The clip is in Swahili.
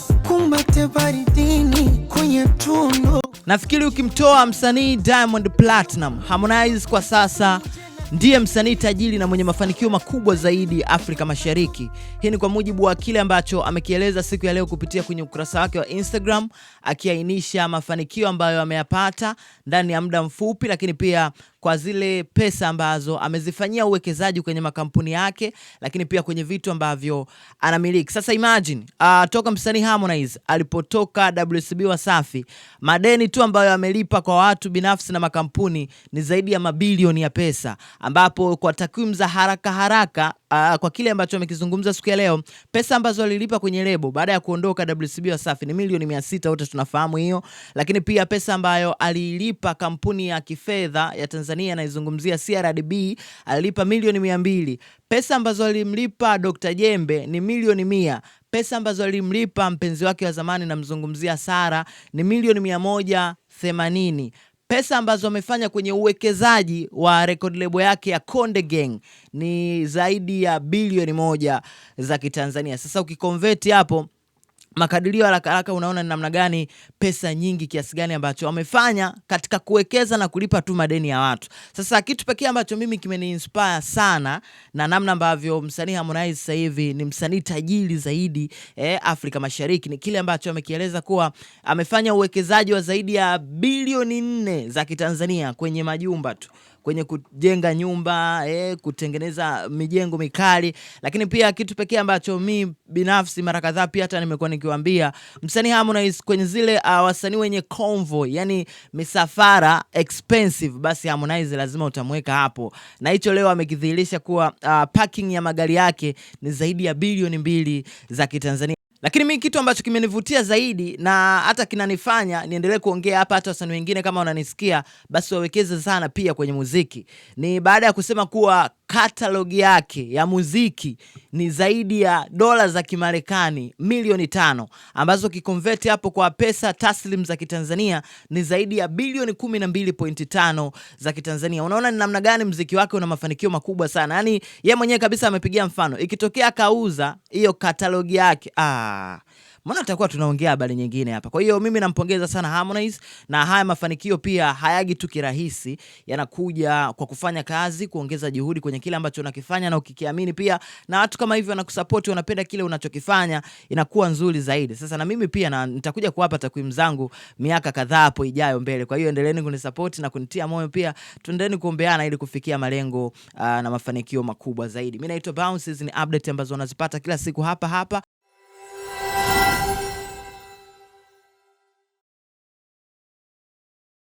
Kumbate baridini kwenye tundu. Nafikiri ukimtoa msanii Diamond Platinum, Harmonize kwa sasa ndiye msanii tajiri na mwenye mafanikio makubwa zaidi Afrika Mashariki. Hii ni kwa mujibu wa kile ambacho amekieleza siku ya leo kupitia kwenye ukurasa wake wa Instagram, akiainisha mafanikio ambayo ameyapata ndani ya muda mfupi, lakini pia kwa zile pesa ambazo amezifanyia uwekezaji kwenye makampuni yake, lakini pia kwenye vitu ambavyo anamiliki. Sasa imagine, toka msanii Harmonize alipotoka WCB Wasafi, madeni tu ambayo amelipa kwa watu binafsi na makampuni ni zaidi ya mabilioni ya pesa, ambapo kwa takwimu za haraka kwa kile ambacho amekizungumza siku ya leo, pesa ambazo alilipa kwenye lebo baada ya kuondoka WCB Wasafi ni milioni 600, wote tunafahamu hiyo. Lakini pia pesa ambayo alilipa kampuni ya kifedha ya Tanzania, naizungumzia CRDB, alilipa milioni 200. Pesa ambazo alimlipa Dr. Jembe ni milioni 100. Pesa ambazo alimlipa mpenzi wake wa zamani, namzungumzia Sara, ni milioni 180. Pesa ambazo amefanya kwenye uwekezaji wa record label yake ya Konde Gang ni zaidi ya bilioni 1 za Kitanzania. Sasa ukiconvert hapo makadirio haraka unaona ni namna gani pesa nyingi kiasi gani ambacho wamefanya katika kuwekeza na kulipa tu madeni ya watu. Sasa kitu pekee ambacho mimi kimeni-inspire sana na namna ambavyo msanii Harmonize sasa hivi ni msanii tajiri zaidi Afrika Mashariki ni kile ambacho amekieleza kuwa amefanya uwekezaji wa zaidi ya bilioni 4 za Kitanzania kwenye majumba tu, kwenye kujenga nyumba, kutengeneza mijengo mikali. Lakini pia kitu pekee ambacho mimi binafsi mara kadhaa pia hata nimekuwa nikiwaambia, msanii Harmonize kwenye zile wasanii wenye convoy, yani misafara expensive, basi Harmonize lazima utamweka hapo. Na hicho leo amekidhihirisha kuwa parking ya magari yake ni zaidi ya bilioni 2 za Kitanzania. Lakini mimi kitu ambacho kimenivutia zaidi na hata kinanifanya niendelee kuongea hapa, hata wasanii wengine kama wananisikia basi wawekeze sana pia kwenye muziki, ni baada ya kusema kuwa catalog yake ya muziki ni zaidi ya dola za Kimarekani milioni 5, ambazo kiconvert hapo kwa pesa taslim za Kitanzania ni zaidi ya bilioni 12.5 za Kitanzania. Unaona ni namna gani muziki wake una mafanikio makubwa sana. Yani yeye mwenyewe kabisa amepigia mfano, ikitokea kauza hiyo catalog yake, mbona tutakuwa tunaongea habari nyingine hapa. Kwa hiyo mimi nampongeza sana Harmonize, na haya mafanikio pia hayagi tu kirahisi, yanakuja kwa kufanya kazi, kuongeza juhudi kwenye kile ambacho unakifanya, na ukikiamini pia na watu kama hivyo wanakusupport, wanapenda kile unachokifanya, inakuwa nzuri zaidi. Sasa na mimi pia nitakuja kuwapa takwimu zangu miaka kadhaa hapo ijayo mbele. Kwa hiyo endeleeni kunisupport na kunitia moyo pia, tuendelee kuombeana ili kufikia malengo na mafanikio makubwa zaidi. Mimi naitwa Bounce, ni update ambazo unazipata kila siku hapa.